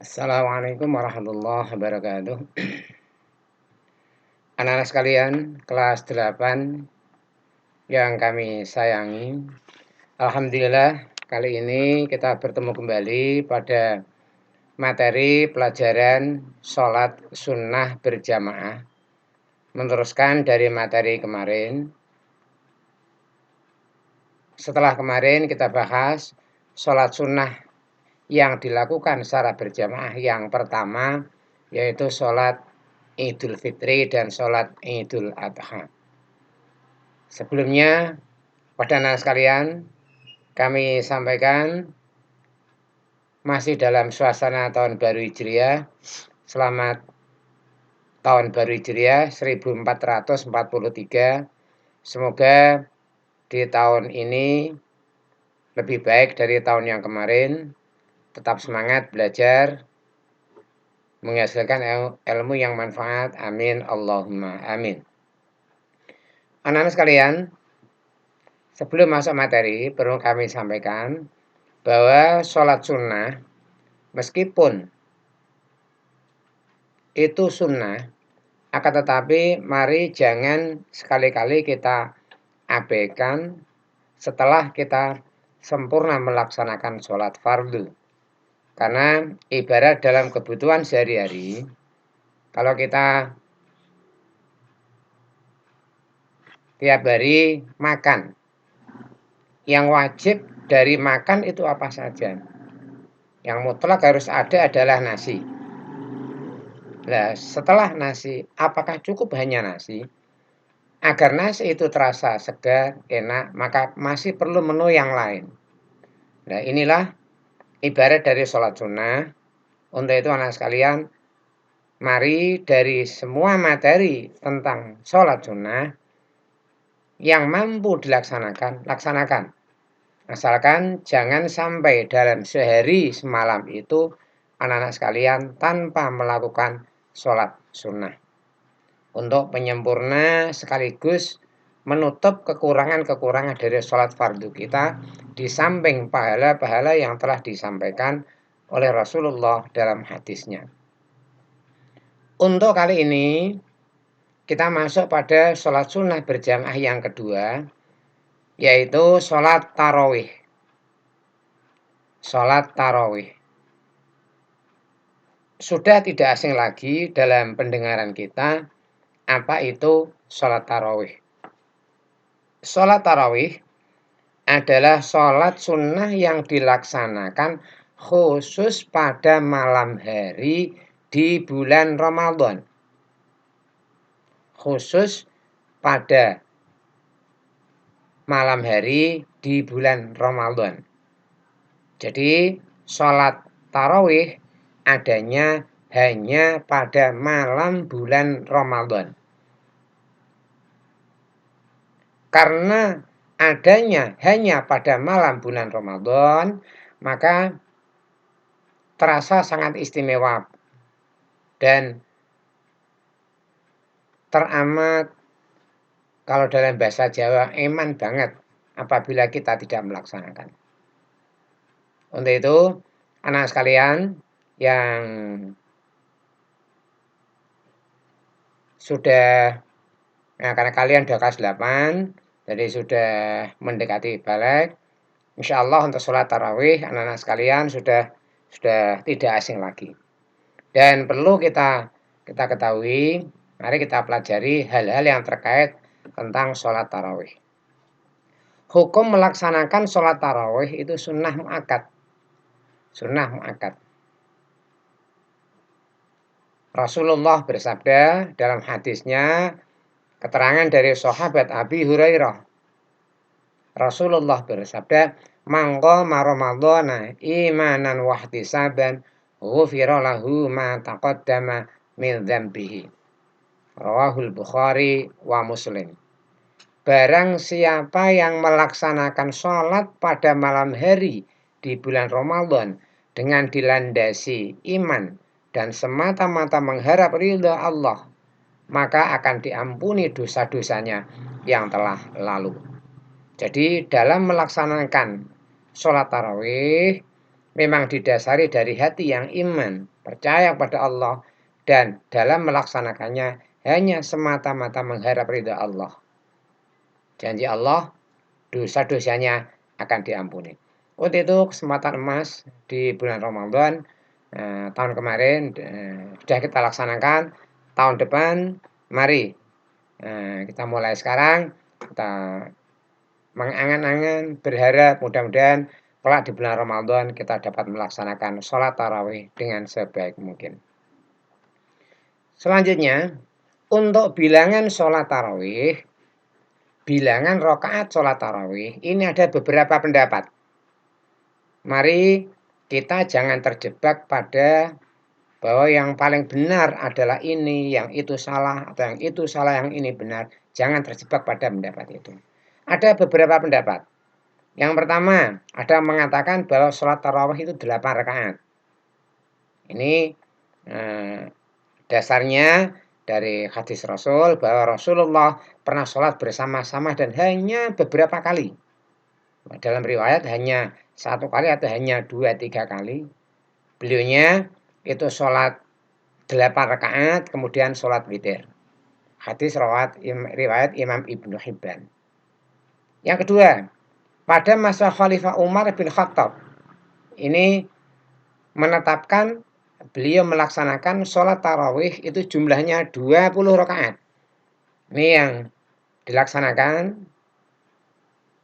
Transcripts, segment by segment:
Assalamualaikum warahmatullahi wabarakatuh. Anak-anak sekalian, kelas 8 yang kami sayangi. Alhamdulillah, kali ini kita bertemu kembali pada materi pelajaran sholat sunnah berjamaah. Meneruskan dari materi kemarin. Setelah kemarin kita bahas sholat sunnah yang dilakukan secara berjamaah yang pertama, yaitu sholat Idul Fitri dan sholat Idul Adha. Sebelumnya, pada anak sekalian, kami sampaikan masih dalam suasana tahun baru Hijriah. Selamat tahun baru Hijriah 1443. Semoga di tahun ini lebih baik dari tahun yang kemarin. Tetap semangat belajar, menghasilkan ilmu yang manfaat. Amin Allahumma amin. Anak-anak sekalian, sebelum masuk materi, perlu kami sampaikan bahwa sholat sunnah, meskipun itu sunnah, akan tetapi mari jangan sekali-kali kita abaikan setelah kita sempurna melaksanakan sholat fardu. Karena ibarat dalam kebutuhan sehari-hari, kalau kita tiap hari makan, yang wajib dari makan itu apa saja? Yang mutlak harus ada adalah nasi. Nah, setelah nasi, apakah cukup hanya nasi? Agar nasi itu terasa segar, enak, maka masih perlu menu yang lain. Nah, inilah ibarat dari sholat sunnah. Untuk itu anak sekalian, mari dari semua materi tentang sholat sunnah yang mampu dilaksanakan, laksanakan. Asalkan jangan sampai dalam sehari semalam itu anak-anak sekalian tanpa melakukan sholat sunnah. Untuk penyempurna sekaligus menutup kekurangan-kekurangan dari sholat fardu kita di samping pahala-pahala yang telah disampaikan oleh Rasulullah dalam hadisnya. Untuk kali ini kita masuk pada sholat sunnah berjamaah yang kedua, yaitu sholat tarawih. Sholat tarawih sudah tidak asing lagi dalam pendengaran kita apa itu sholat tarawih. Sholat tarawih adalah sholat sunnah yang dilaksanakan khusus pada malam hari di bulan Ramadan. Khusus pada malam hari di bulan Ramadan. Jadi sholat tarawih adanya hanya pada malam bulan Ramadan. Karena adanya hanya pada malam bulan Ramadan, maka terasa sangat istimewa dan teramat, kalau dalam bahasa Jawa, eman banget apabila kita tidak melaksanakan. Untuk itu, anak sekalian yang sudah, karena kalian sudah kelas 8, jadi sudah mendekati balik, insya Allah untuk sholat tarawih anak-anak sekalian sudah tidak asing lagi. Dan perlu kita ketahui, mari kita pelajari hal-hal yang terkait tentang sholat tarawih. Hukum melaksanakan sholat tarawih itu sunnah mu'akkad. Sunnah mu'akkad. Rasulullah bersabda dalam hadisnya, keterangan dari sahabat Abi Hurairah. Rasulullah bersabda, "Man qama Ramadhana imanan wa ihtisaban, ghufira lahu ma taqaddama min dzambihi." Rawahul Bukhari wa Muslim. Barang siapa yang melaksanakan sholat pada malam hari di bulan Ramadan dengan dilandasi iman dan semata-mata mengharap ridha Allah, maka akan diampuni dosa-dosanya yang telah lalu. Jadi dalam melaksanakan sholat tarawih memang didasari dari hati yang iman percaya kepada Allah, dan dalam melaksanakannya hanya semata-mata mengharap ridha Allah. Janji Allah, dosa-dosanya akan diampuni. Untuk itu kesempatan emas di bulan Ramadan tahun kemarin sudah kita laksanakan. Tahun depan mari kita mulai sekarang, kita mengangan-angan, berharap mudah-mudahan kelak di bulan Ramadan kita dapat melaksanakan sholat tarawih dengan sebaik mungkin. Selanjutnya, untuk bilangan sholat tarawih, bilangan rakaat sholat tarawih, ini ada beberapa pendapat. Mari kita jangan terjebak pada bahwa yang paling benar adalah ini, yang itu salah, atau yang itu salah, yang ini benar. Jangan terjebak pada pendapat itu. Ada beberapa pendapat. Yang pertama, ada yang mengatakan bahwa sholat tarawih itu 8 rakaat. Ini dasarnya dari hadis Rasul, bahwa Rasulullah pernah sholat bersama-sama dan hanya beberapa kali. Dalam riwayat hanya 1 kali atau hanya 2-3 kali. Beliaunya itu sholat 8 rakaat, kemudian sholat witir. Hadis riwayat Imam Ibnu Hibban. Yang kedua, pada masa Khalifah Umar bin Khattab, ini menetapkan beliau melaksanakan sholat tarawih itu jumlahnya 20 rakaat. Ini yang dilaksanakan,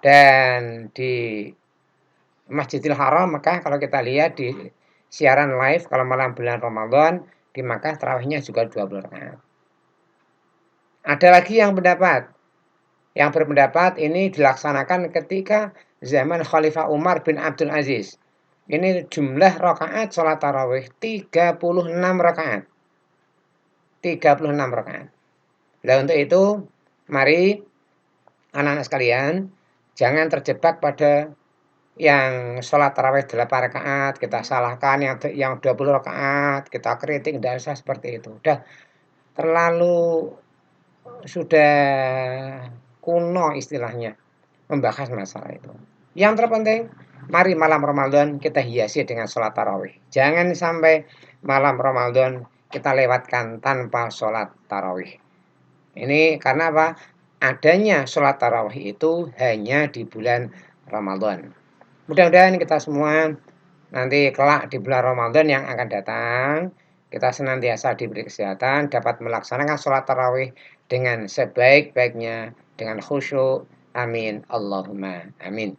dan di Masjidil Haram Mekah, kalau kita lihat di siaran live kalau malam bulan Ramadan, di Makkah tarawihnya juga 20 rakaat. Ada lagi yang berpendapat ini dilaksanakan ketika zaman Khalifah Umar bin Abdul Aziz. Ini jumlah rakaat sholat tarawih 36 rakaat. 36 rakaat. Nah, untuk itu mari anak-anak sekalian jangan terjebak pada yang sholat tarawih 8 rakaat kita salahkan, yang 20 rakaat kita kritik, tidak usah seperti itu. Terlalu sudah kuno istilahnya membahas masalah itu. Yang terpenting, mari malam Ramadan kita hiasi dengan sholat tarawih. Jangan sampai malam Ramadan kita lewatkan tanpa sholat tarawih. Ini karena apa? Adanya sholat tarawih itu hanya di bulan Ramadan. Mudah-mudahan kita semua nanti kelak di bulan Ramadan yang akan datang, kita senantiasa diberi kesehatan, dapat melaksanakan sholat tarawih dengan sebaik-baiknya, dengan khusyuk. Amin. Allahumma amin.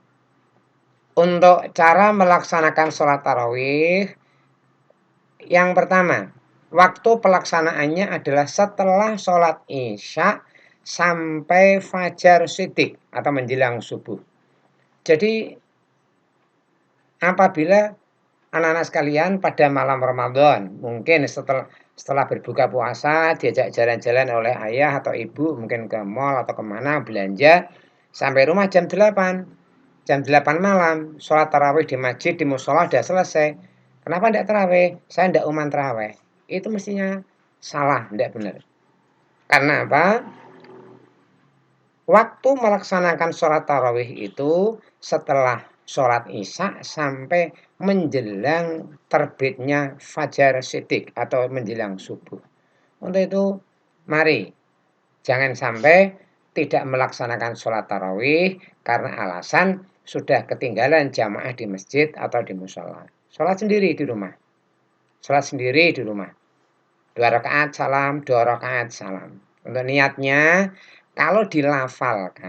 Untuk cara melaksanakan sholat tarawih, yang pertama, waktu pelaksanaannya adalah setelah sholat isya sampai fajar shidik atau menjelang subuh. Jadi apabila anak-anak sekalian pada malam Ramadan, mungkin setelah berbuka puasa diajak jalan-jalan oleh ayah atau ibu, mungkin ke mall atau kemana belanja, sampai rumah jam 8 malam, sholat tarawih di masjid, di musola sudah selesai. Kenapa tidak tarawih? Saya tidak umat tarawih. Itu mestinya salah, tidak benar. Karena apa? Waktu melaksanakan sholat tarawih itu setelah sholat isya sampai menjelang terbitnya fajar shidik atau menjelang subuh. Untuk itu, mari jangan sampai tidak melaksanakan sholat tarawih karena alasan sudah ketinggalan jamaah di masjid atau di musola. Sholat sendiri di rumah. Sholat sendiri di rumah. 2 rakaat salam, 2 rakaat salam. Untuk niatnya, kalau dilafalkan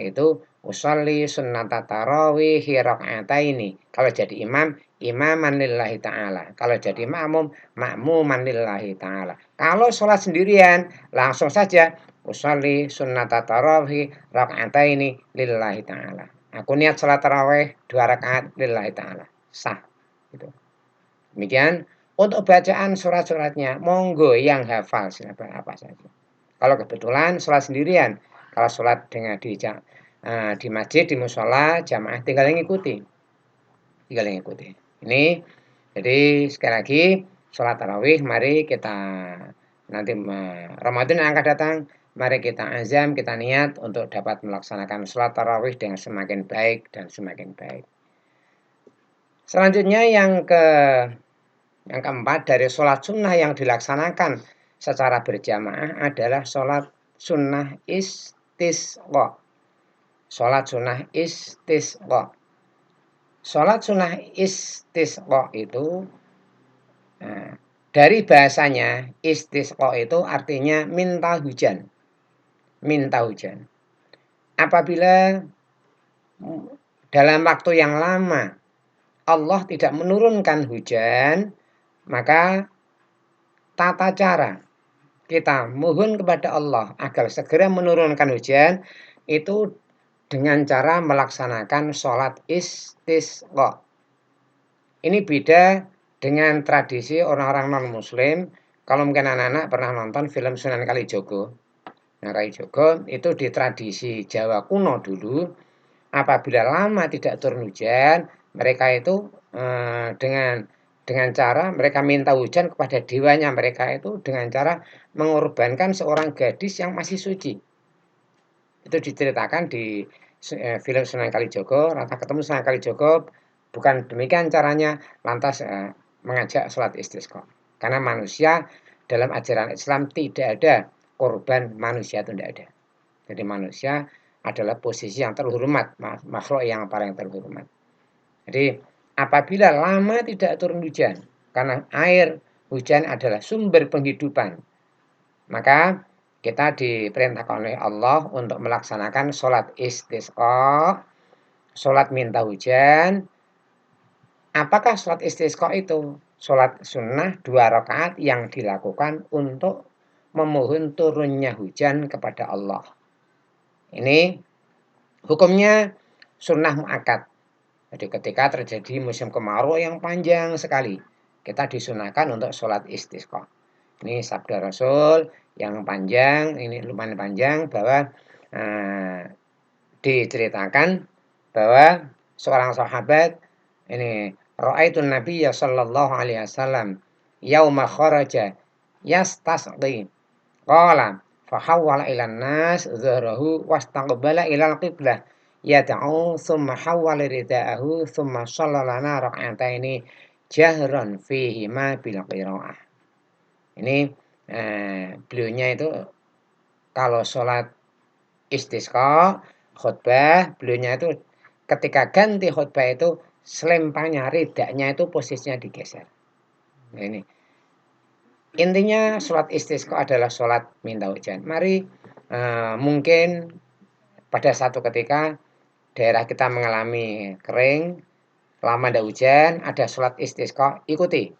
itu usolli sunnata tarawih raka'ataini. Kalau jadi imam, imaman lillahi ta'ala. Kalau jadi makmum, makmuman lillahi ta'ala. Kalau sholat sendirian, langsung saja usolli sunnata tarawih raka'ataini lillahi ta'ala. Aku niat sholat tarawih 2 rakaat lillahi ta'ala. Sah. Gitu. Demikian. Untuk bacaan surat-suratnya, monggo yang hafal silakan apa saja. Kalau kebetulan sholat sendirian, kalau sholat dengan di masjid, di musola, jamaah tinggal mengikuti. Ini, jadi sekali lagi sholat tarawih, mari kita nanti Ramadan yang akan datang, mari kita azam, kita niat untuk dapat melaksanakan sholat tarawih dengan semakin baik dan semakin baik. Selanjutnya yang Yang keempat, dari sholat sunnah yang dilaksanakan secara berjamaah adalah sholat sunnah istisqa. Sholat sunnah istisqa. Sholat sunnah istisqa itu dari bahasanya istisqa itu artinya minta hujan. Minta hujan. Apabila dalam waktu yang lama Allah tidak menurunkan hujan, maka tata cara kita mohon kepada Allah agar segera menurunkan hujan itu dengan cara melaksanakan sholat istisqa. Ini beda dengan tradisi orang-orang non-muslim. Kalau mungkin anak-anak pernah nonton film Sunan Kalijogo. Nah, Kalijogo itu di tradisi Jawa kuno dulu, apabila lama tidak turun hujan, mereka itu dengan cara mereka minta hujan kepada dewanya mereka itu dengan cara mengorbankan seorang gadis yang masih suci. Itu diceritakan di film Sunan Kalijogo. Rata ketemu Sunan Kalijogo, bukan demikian caranya lantas mengajak sholat istisqa. Karena manusia dalam ajaran Islam tidak ada korban manusia, itu tidak ada. Jadi manusia adalah posisi yang terhormat, makhluk yang paling terhormat. Jadi apabila lama tidak turun hujan, karena air hujan adalah sumber penghidupan, maka kita diperintahkan oleh Allah untuk melaksanakan sholat istisqa, sholat minta hujan. Apakah sholat istisqa itu? Sholat sunnah 2 rakaat yang dilakukan untuk memohon turunnya hujan kepada Allah. Ini hukumnya sunnah muakkad. Jadi ketika terjadi musim kemarau yang panjang sekali, kita disunahkan untuk sholat istisqa. Ini sabda Rasul yang panjang, ini lumayan panjang, bahwa diceritakan bahwa seorang sahabat ini ra'aitun nabiyya sallallahu alaihi wasallam yauma kharaja yastasqi qala fahawwala ilan nas dhahrahu wastaqbala ilal qiblah yad'u thumma hawwala ridaahu thumma shallana rak'ataini jahran fihima bil qiraah. Ini beliaunya itu kalau sholat istisqa khutbah, beliaunya itu ketika ganti khutbah itu selempangnya, ridaknya itu posisinya digeser. Nah, ini intinya sholat istisqa adalah sholat minta hujan. Mari mungkin pada satu ketika daerah kita mengalami kering, lama tidak hujan, ada sholat istisqa, ikuti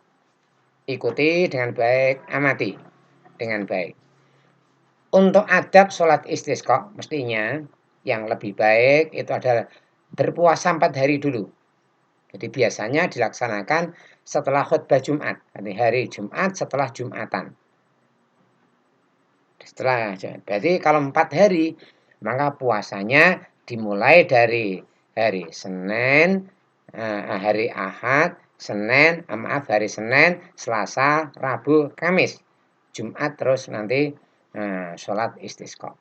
dengan baik, amati dengan baik. Untuk adab sholat istisqa mestinya yang lebih baik itu adalah berpuasa 4 hari dulu. Jadi biasanya dilaksanakan setelah khutbah Jumat, hari Jumat setelah Jumatan. Berarti kalau 4 hari, maka puasanya dimulai dari hari Senin, hari Ahad, hari Senin, Selasa, Rabu, Kamis, Jumat terus nanti sholat istisqa.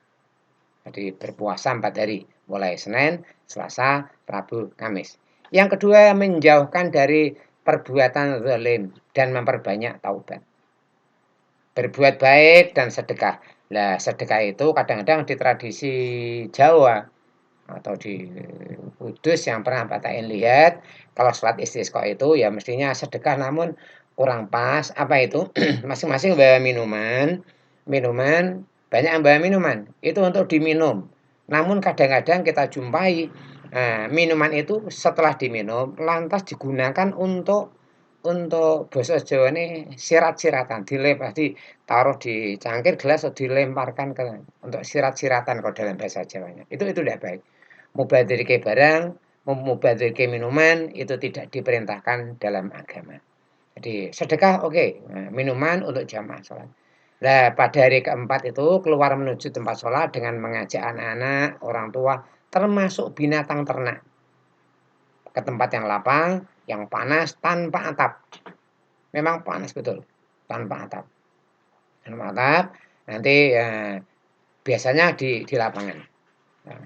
Jadi berpuasa 4 hari, mulai Senin, Selasa, Rabu, Kamis. Yang kedua, menjauhkan dari perbuatan zalim dan memperbanyak taubat. Berbuat baik dan sedekah. Nah, sedekah itu kadang-kadang di tradisi Jawa atau di Kudus yang pernah Pak Tain lihat, kalau sholat istisqa itu ya mestinya sedekah, namun kurang pas. Apa itu? Masing-masing bawa minuman, banyak yang bawa minuman. Itu untuk diminum. Namun kadang-kadang kita jumpai minuman itu setelah diminum lantas digunakan untuk bahasa Jawa ini sirat-siratan, ditaruh di cangkir gelas atau dilemparkan untuk sirat-siratan kalau dalam bahasa Jawanya. Itu tidak baik. Mubadzirke barang, mubadzirke minuman itu tidak diperintahkan dalam agama. Jadi sedekah oke, minuman untuk jamaah sholat. Nah, pada hari keempat itu keluar menuju tempat sholat dengan mengajak anak-anak, orang tua, termasuk binatang ternak ke tempat yang lapang, yang panas, tanpa atap. Memang panas betul, tanpa atap. Tanpa atap, nanti biasanya di lapangan. Nah,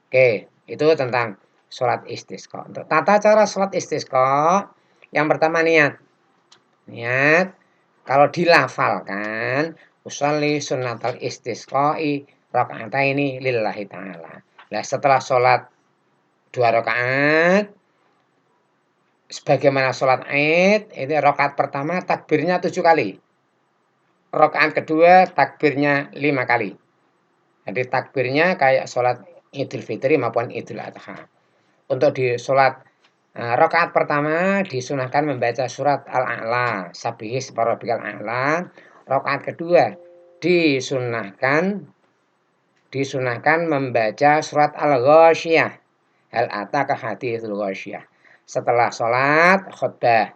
oke, itu tentang sholat istisqa. Untuk tata cara sholat istisqa, yang pertama niat. Niat. Kalau dilafalkan, usolli sunnatal istisqai rakaataini lillahi ta'ala. Nah, setelah sholat 2 rakaat, sebagaimana sholat Id, itu rakaat pertama takbirnya 7 kali. Rakaat kedua takbirnya 5 kali. Jadi takbirnya kayak sholat Idul Fitri maupun Idul Adha. Untuk di sholat rakaat pertama disunahkan membaca surat Al-A'la, Sabbihisma rabbikal a'la. Rakaat kedua disunahkan membaca surat Al-Ghasyiyah. Hal ataka haditsul ghasyiyah. Setelah sholat khutbah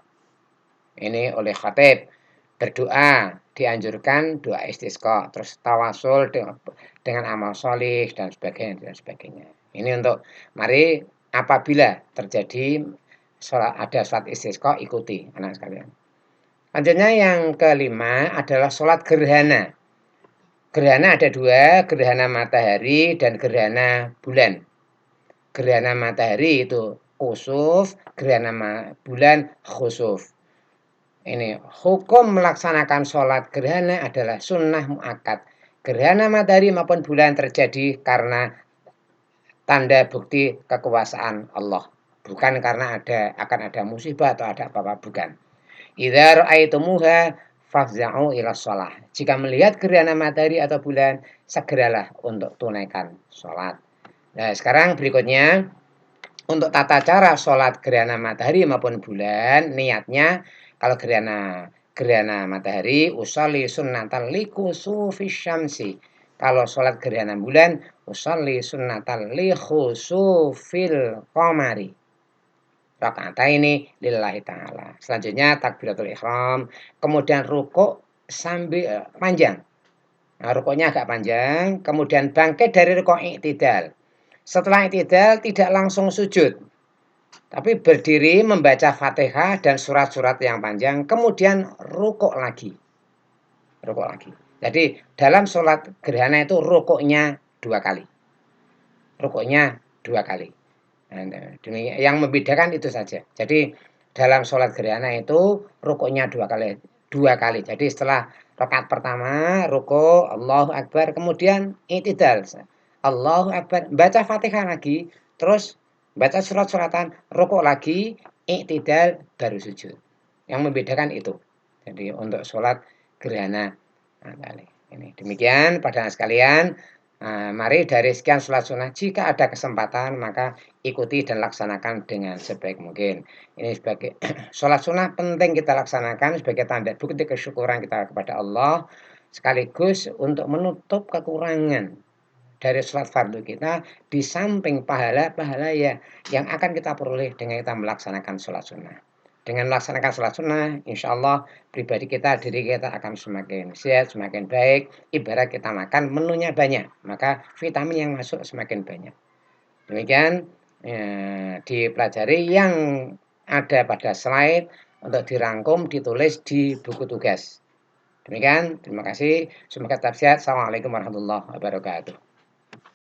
ini oleh khatib berdoa, dianjurkan doa istisqa, terus tawasul dengan amal solih dan sebagainya. Ini untuk mari apabila terjadi ada sholat istisqa, ikuti anak sekalian. Lanjutnya yang kelima adalah sholat gerhana. Gerhana ada 2, gerhana matahari dan gerhana bulan. Gerhana matahari itu khusuf, gerhana bulan khusuf. Ini hukum melaksanakan sholat gerhana adalah sunnah muakkad. Gerhana matahari maupun bulan terjadi karena tanda bukti kekuasaan Allah, bukan karena akan ada musibah atau ada apa-apa, bukan. Idza ra'aitumuha fafza'u ila shalah. Jika melihat gerhana matahari atau bulan, segeralah untuk tunaikan sholat. Nah, sekarang berikutnya untuk tata cara sholat gerhana matahari maupun bulan, niatnya kalau gerhana matahari usolli sunnatan likusufis syamsi. Kalau sholat gerhana bulan usolli sunnatan likhusufil qamari. Rakaataini lillahi ta'ala. Selanjutnya takbiratul ihram, kemudian rukuk sambil panjang. Nah, rukuknya agak panjang, kemudian bangkit dari rukuk i'tidal. Setelah i'tidal tidak langsung sujud, tapi berdiri membaca Fatihah dan surat-surat yang panjang, kemudian rukuk lagi. Jadi dalam sholat gerhana itu rukuknya 2 kali. Yang membedakan itu saja. Jadi dalam sholat gerhana itu rukuknya 2 kali. Jadi setelah rakaat pertama rukuk Allahu Akbar, kemudian i'tidal Allahu Akbar, baca Fatihah lagi, terus baca surat-suratan, rukuk lagi, i'tidal, baru sujud. Yang membedakan itu. Jadi untuk sholat gerhana. Ini demikian pada sekalian. Mari dari sekian sholat sunnah, jika ada kesempatan maka ikuti dan laksanakan dengan sebaik mungkin. Ini sebagai sholat sunnah penting kita laksanakan sebagai tanda bukti kesyukuran kita kepada Allah, sekaligus untuk menutup kekurangan dari sholat fardu kita, di samping pahala-pahala yang akan kita peroleh dengan kita melaksanakan sholat sunnah. Dengan melaksanakan sholat sunnah, insya Allah diri kita akan semakin sehat, semakin baik. Ibarat kita makan, menunya banyak, maka vitamin yang masuk semakin banyak. Demikian dipelajari yang ada pada slide untuk dirangkum, ditulis di buku tugas. Demikian, terima kasih. Semoga tetap sehat. Assalamualaikum warahmatullahi wabarakatuh.